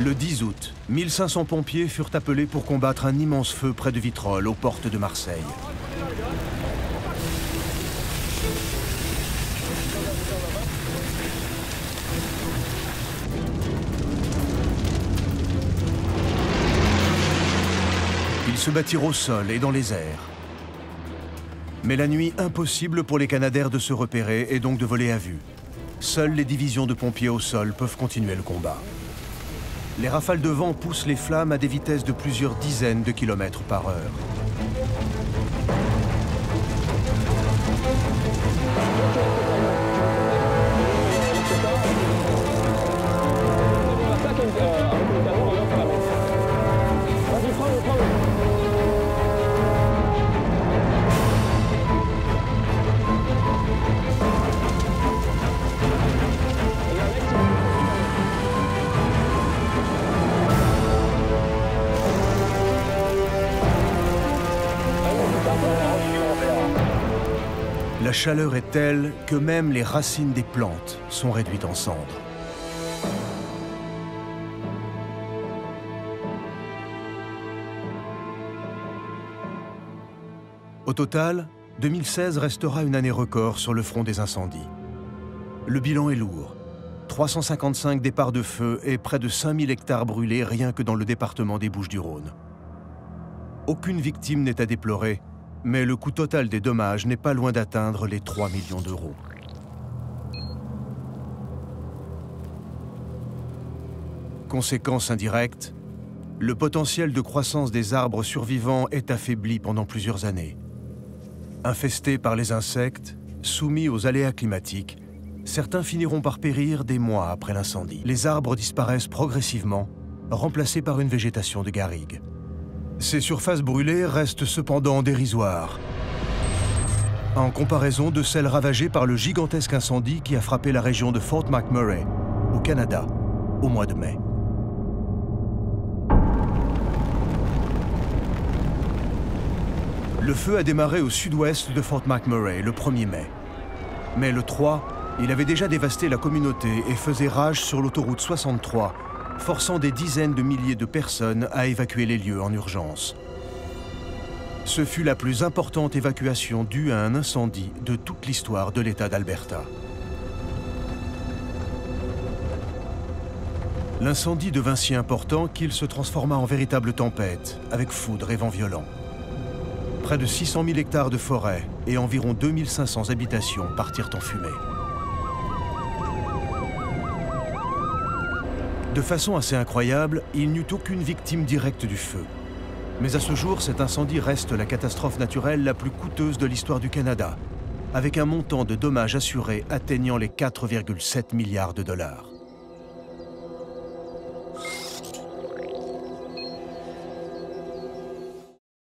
Le 10 août, 1500 pompiers furent appelés pour combattre un immense feu près de Vitrolles, aux portes de Marseille. Ils se battirent au sol et dans les airs. Mais la nuit, impossible pour les Canadaires de se repérer et donc de voler à vue. Seules les divisions de pompiers au sol peuvent continuer le combat. Les rafales de vent poussent les flammes à des vitesses de plusieurs dizaines de kilomètres par heure. La chaleur est telle que même les racines des plantes sont réduites en cendres. Au total, 2016 restera une année record sur le front des incendies. Le bilan est lourd. 355 départs de feu et près de 5000 hectares brûlés rien que dans le département des Bouches-du-Rhône. Aucune victime n'est à déplorer, mais le coût total des dommages n'est pas loin d'atteindre les 3 millions d'euros. Conséquence indirecte, le potentiel de croissance des arbres survivants est affaibli pendant plusieurs années. Infestés par les insectes, soumis aux aléas climatiques, certains finiront par périr des mois après l'incendie. Les arbres disparaissent progressivement, remplacés par une végétation de garrigues. Ces surfaces brûlées restent cependant dérisoires, en comparaison de celles ravagées par le gigantesque incendie qui a frappé la région de Fort McMurray, au Canada, au mois de mai. Le feu a démarré au sud-ouest de Fort McMurray le 1er mai. Mais le 3, il avait déjà dévasté la communauté et faisait rage sur l'autoroute 63, forçant des dizaines de milliers de personnes à évacuer les lieux en urgence. Ce fut la plus importante évacuation due à un incendie de toute l'histoire de l'État d'Alberta. L'incendie devint si important qu'il se transforma en véritable tempête, avec foudre et vent violent. Près de 600 000 hectares de forêt et environ 2500 habitations partirent en fumée. De façon assez incroyable, il n'y eut aucune victime directe du feu. Mais à ce jour, cet incendie reste la catastrophe naturelle la plus coûteuse de l'histoire du Canada, avec un montant de dommages assurés atteignant les 4,7 milliards de dollars.